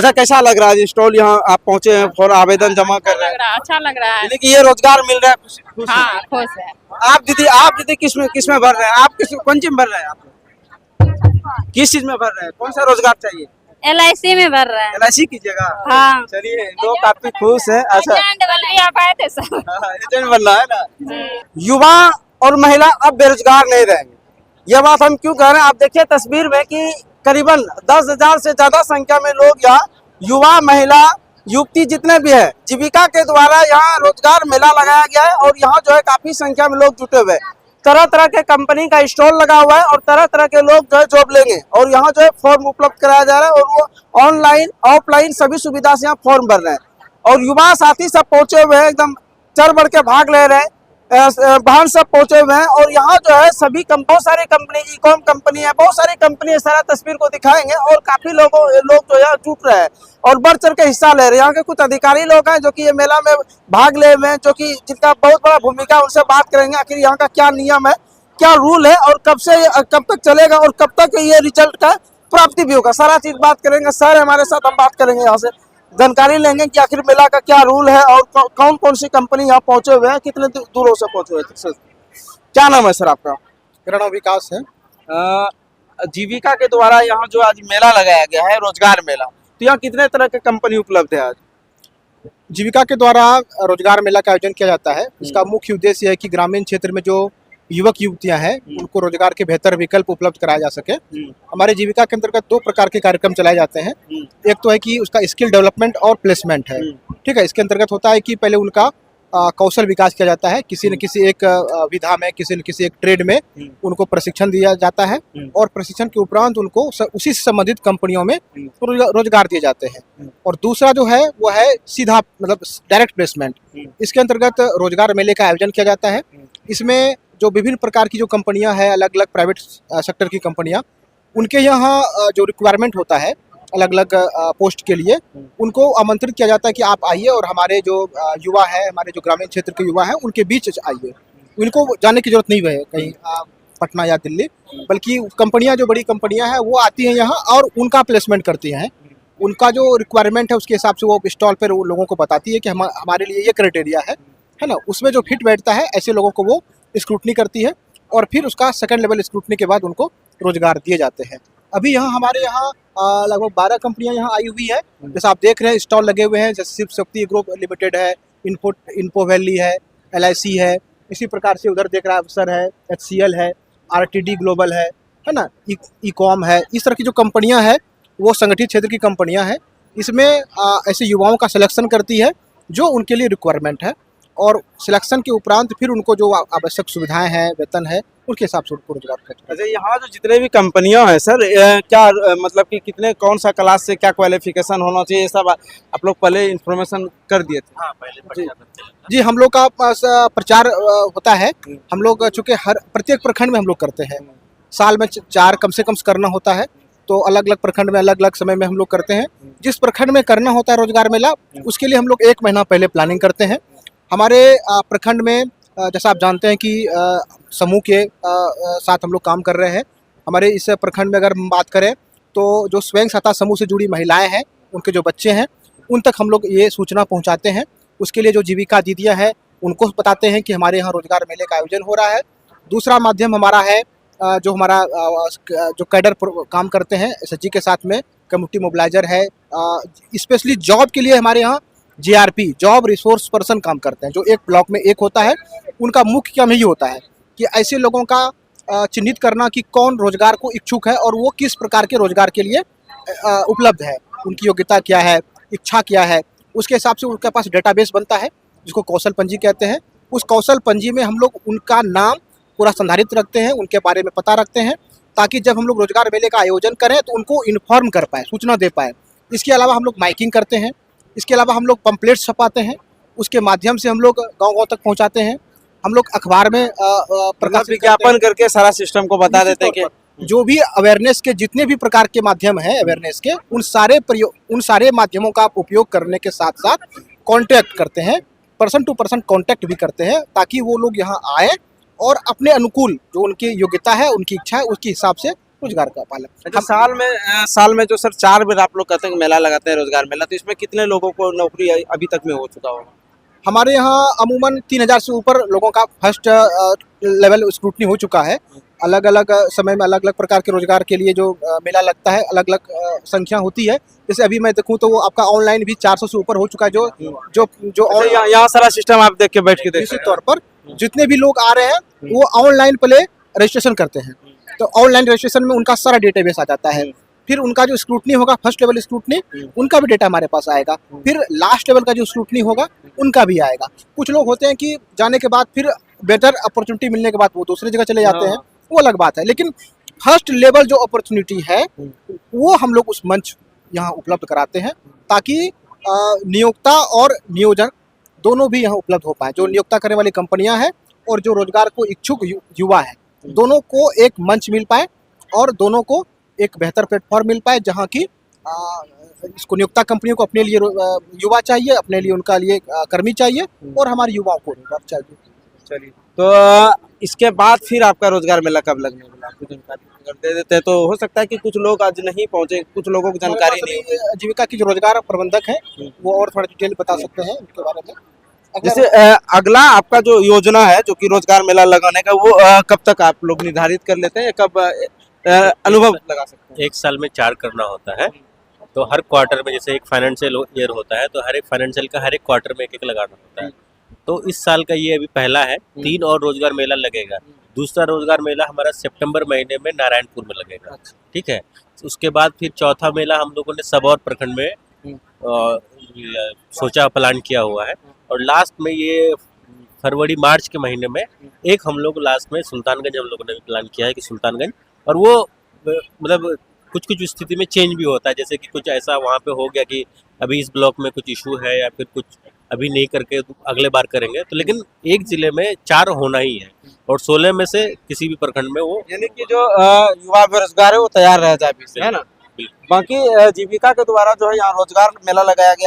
अच्छा, कैसा लग रहा है स्टॉल यहाँ आप पहुंचे हैं और आवेदन जमा कर रहे हैं? अच्छा लग रहा है। यानी कि ये रोजगार मिल रहा है, खुश हैं? हाँ, खुश है। आप दीदी किस में भर रहे हैं? आप कौन चीज में भर रहे हैं? आप किस चीज में भर रहे हैं? कौन सा रोजगार चाहिए? LIC में भर रहे हैं। LIC कीजिएगा। हाँ। चलिए, लोग काफी खुश है। अच्छा, आप आए थे सब। एजेंट बनना है ना। युवा और महिला अब बेरोजगार नहीं रहेंगे। यह बात हम क्यों कह रहे हैं? आप देखिए तस्वीर में कि करीबन 10,000 से ज्यादा संख्या में लोग यहाँ युवा, महिला, युवती जितने भी है जीविका के द्वारा यहाँ रोजगार मेला लगाया गया है और यहाँ जो है काफी संख्या में लोग जुटे हुए हैं। तरह तरह के कंपनी का स्टॉल लगा हुआ है और तरह तरह के लोग जो है जॉब लेंगे और यहाँ जो है फॉर्म उपलब्ध कराया जा रहा है और वो ऑनलाइन ऑफलाइन सभी सुविधा से यहाँ फॉर्म भर रहे हैं और युवा साथी सब पहुंचे हुए हैं, एकदम चढ़ बढ़ के भाग ले रहे हैं। वाहन सब पहुंचे हुए हैं और यहाँ जो है सभी बहुत सारी कंपनी, ई-कॉम कंपनी है, बहुत सारी कंपनी है। सारा तस्वीर को दिखाएंगे और काफी लोग जो यहाँ जुट रहे हैं और बढ़ चढ़ के हिस्सा ले रहे हैं। यहाँ के कुछ अधिकारी लोग हैं जो कि ये मेला में भाग ले हुए हैं, जो कि जिनका बहुत बड़ा भूमिका, उनसे बात करेंगे आखिर यहाँ का क्या नियम है, क्या रूल है और कब तक चलेगा और कब तक ये रिजल्ट का प्राप्ति भी होगा। सारा चीज बात करेंगे। सर हमारे साथ, हम बात करेंगे, यहाँ से जानकारी लेंगे कि आखिर मेला का क्या रूल है और कौन कौन सी कंपनी यहाँ पहुंचे हुए हैं, कितने दूरों से पहुंचे हुए हैं। क्या नाम है सर आपका? मेरा नाम विकास है। जीविका के द्वारा यहाँ जो आज मेला लगाया गया है, रोजगार मेला, तो यहाँ कितने तरह के कंपनी उपलब्ध है? आज जीविका के द्वारा रोजगार मेला का आयोजन किया जाता है। इसका मुख्य उद्देश्य है कि ग्रामीण क्षेत्र में जो युवक युवतियां हैं उनको रोजगार के बेहतर विकल्प उपलब्ध कराया जा सके। हमारे जीविका के अंतर्गत 2 प्रकार के कार्यक्रम चलाए जाते हैं। एक तो है कि उसका स्किल डेवलपमेंट और प्लेसमेंट है, ठीक है। इसके अंतर्गत होता है कि पहले उनका कौशल विकास किया जाता है, किसी न किसी एक विधा में, किसी न किसी एक ट्रेड में उनको प्रशिक्षण दिया जाता है और प्रशिक्षण के उपरांत उनको उसी से संबंधित कंपनियों में रोजगार दिए जाते हैं। और दूसरा जो है वो है सीधा, मतलब डायरेक्ट प्लेसमेंट। इसके अंतर्गत रोजगार मेले का आयोजन किया जाता है। इसमें जो विभिन्न प्रकार की जो कंपनियां हैं, अलग अलग प्राइवेट सेक्टर की कंपनियां, उनके यहाँ जो रिक्वायरमेंट होता है अलग अलग पोस्ट के लिए, उनको आमंत्रित किया जाता है कि आप आइए और हमारे जो युवा है, हमारे जो ग्रामीण क्षेत्र के युवा हैं उनके बीच आइए। उनको जाने की जरूरत नहीं है कहीं पटना या दिल्ली, बल्कि कंपनियां, जो बड़ी कंपनियां हैं वो आती हैं यहाँ और उनका प्लेसमेंट करती हैं। उनका जो रिक्वायरमेंट है उसके हिसाब से वो स्टॉल पर लोगों को बताती है कि हमारे लिए ये क्राइटेरिया है ना। उसमें जो फिट बैठता है ऐसे लोगों को वो स्क्रूटनी करती है और फिर उसका सेकंड लेवल स्क्रूटनी के बाद उनको रोजगार दिए जाते हैं। अभी यहाँ हमारे यहाँ लगभग 12 कंपनियां यहाँ आई हुई है। जैसे आप देख रहे हैं स्टॉल लगे हुए हैं, जैसे शिव शक्ति ग्रुप लिमिटेड है, इन्फो वैली है, LIC है, इसी प्रकार से उधर देख रहा है अवसर है, HCL है, RTD ग्लोबल है ना, ई-कॉम है। इस तरह की जो कंपनियां हैं वो संगठित क्षेत्र की कंपनियां हैं। इसमें ऐसे युवाओं का सिलेक्शन करती है जो उनके लिए रिक्वायरमेंट है और सिलेक्शन के उपरांत फिर उनको जो आवश्यक सुविधाएं हैं, वेतन है, उसके हिसाब से उनको रोजगार करते हैं। अच्छा, यहाँ जो जितने भी कंपनियां हैं सर, क्या मतलब कि कितने, कौन सा क्लास से क्या क्वालिफिकेशन होना चाहिए, ये सब आप लोग पहले इन्फॉर्मेशन कर दिए थे? हाँ, पहले जी हम लोग का प्रचार होता है। हम लोग चूँकि हर प्रत्येक प्रखंड में हम लोग करते हैं, साल में 4 कम से कम करना होता है, तो अलग अलग प्रखंड में अलग अलग समय में हम लोग करते हैं। जिस प्रखंड में करना होता है रोजगार मेला, उसके लिए हम लोग 1 महीना पहले प्लानिंग करते हैं। हमारे प्रखंड में जैसा आप जानते हैं कि समूह के साथ हम लोग काम कर रहे हैं। हमारे इस प्रखंड में अगर हम बात करें तो जो स्वयं सहायता समूह से जुड़ी महिलाएं हैं, उनके जो बच्चे हैं, उन तक हम लोग ये सूचना पहुंचाते हैं। उसके लिए जो जीविका दीदियां हैं उनको बताते हैं कि हमारे यहाँ रोजगार मेले का आयोजन हो रहा है। दूसरा माध्यम हमारा है जो हमारा जो कैडर काम करते हैं SHG के साथ में, कम्युनिटी मोबिलाइजर है। स्पेशली जॉब के लिए हमारे यहाँ JRP, जॉब रिसोर्स पर्सन काम करते हैं, जो एक ब्लॉक में एक होता है। उनका मुख्य काम यही होता है कि ऐसे लोगों का चिन्हित करना कि कौन रोजगार को इच्छुक है और वो किस प्रकार के रोजगार के लिए उपलब्ध है, उनकी योग्यता क्या है, इच्छा क्या है। उसके हिसाब से उनके पास डेटाबेस बनता है जिसको कौशल पंजी कहते हैं। उस कौशल पंजी में हम लोग उनका नाम पूरा संधारित रखते हैं, उनके बारे में पता रखते हैं, ताकि जब हम लोग रोजगार मेले का आयोजन करें तो उनको इन्फॉर्म कर पाए, सूचना दे पाए। इसके अलावा हम लोग माइकिंग करते हैं, इसके अलावा हम लोग पंपलेट्स छपाते हैं, उसके माध्यम से हम लोग गांव-गांव तक पहुंचाते हैं। हम लोग अखबार में प्रकाश विज्ञापन करके सारा सिस्टम को बता देते हैं कि जो भी अवेयरनेस के जितने भी प्रकार के माध्यम हैं अवेयरनेस के, उन सारे माध्यमों का उपयोग करने के साथ साथ कांटेक्ट करते हैं, पर्सन टू पर्सन कांटेक्ट भी करते हैं, ताकि वो लोग यहाँ आए और अपने अनुकूल जो उनकी योग्यता है, उनकी इच्छा है, उसके हिसाब से रोजगार का पालन। अच्छा, साल में जो सर 4 बार आप लोग कहते हैं कि मेला लगाते हैं, रोजगार मेला, तो इसमें कितने लोगों को नौकरी अभी तक में हो चुका होगा? हमारे यहाँ अमूमन 3000 से ऊपर लोगों का फर्स्ट लेवल स्क्रूटनी हो चुका है। अलग अलग समय में अलग अलग प्रकार के रोजगार के लिए जो मेला लगता है, अलग अलग संख्या होती है। जैसे अभी मैं देखूं तो वो आपका ऑनलाइन भी 400 से ऊपर हो चुका है। जो जो जो अच्छा, यहाँ सारा सिस्टम आप देख के बैठ के देख निश्चित तौर पर जितने भी लोग आ रहे हैं वो ऑनलाइन पहले रजिस्ट्रेशन करते हैं, तो ऑनलाइन रजिस्ट्रेशन में उनका सारा डेटाबेस आ जाता है। फिर उनका जो स्क्रूटनी होगा, फर्स्ट लेवल स्क्रूटनी, उनका भी डेटा हमारे पास आएगा। फिर लास्ट लेवल का जो स्क्रूटनी होगा उनका भी आएगा। कुछ लोग होते हैं कि जाने के बाद फिर बेटर अपॉर्चुनिटी मिलने के बाद वो दूसरी जगह चले जाते हैं, वो अलग बात है। लेकिन फर्स्ट लेवल जो अपॉर्चुनिटी है वो हम लोग उस मंच यहाँ उपलब्ध कराते हैं, ताकि नियोक्ता और नियोजन दोनों भी यहाँ उपलब्ध हो पाए। जो नियोक्ता करने वाली कंपनियां हैं और जो रोजगार को इच्छुक युवा है, दोनों को एक मंच मिल पाए और दोनों को एक बेहतर प्लेटफॉर्म मिल पाए, जहाँ की इसको नियोक्ता कंपनियों को अपने लिए युवा चाहिए, अपने लिए उनका लिए कर्मी चाहिए, और हमारे युवाओं को रोजगार चाहिए। चलिए, तो इसके बाद फिर आपका रोजगार मेला कब लगने वाला, आपको जानकारी अगर दे देते तो हो सकता है कि कुछ लोग आज नहीं पहुंचे, कुछ लोगों को जानकारी नहीं होगी। जीविका की जो रोजगार प्रबंधक है वो और थोड़ा डिटेल बता सकते हैं उसके बारे में। जैसे अगला आपका जो योजना है जो कि रोजगार मेला लगाने का, वो कब तक आप लोग निर्धारित कर लेते हैं, कब अनुभव लगा सकते हैं? 1 साल में 4 करना होता है, तो हर क्वार्टर में, जैसे एक फाइनेंशियल ईयर होता है तो हर एक फाइनेंशियल का हर एक क्वार्टर में एक लगाना होता है। तो इस साल का ये अभी पहला है, 3 और रोजगार मेला लगेगा। दूसरा रोजगार मेला हमारा सितंबर महीने में नारायणपुर में लगेगा, ठीक है। उसके बाद फिर चौथा मेला हम लोगों ने सबौर प्रखंड में सोचा, प्लान किया हुआ है, और लास्ट में ये फरवरी मार्च के महीने में एक हम लोग लास्ट में सुल्तानगंज हम लोगों ने प्लान किया है कि सुल्तानगंज, और वो मतलब कुछ कुछ स्थिति में चेंज भी होता है। जैसे कि कुछ ऐसा वहाँ पे हो गया कि अभी इस ब्लॉक में कुछ इशू है या फिर कुछ अभी नहीं करके अगले बार करेंगे, तो लेकिन एक जिले में 4 होना ही है, और 16 में से किसी भी प्रखंड में वो, यानी कि जो युवा बेरोजगार है वो तैयार रह जाए, है ना। बाकी जीविका के द्वारा जो है यहाँ रोजगार मेला लगाया गया।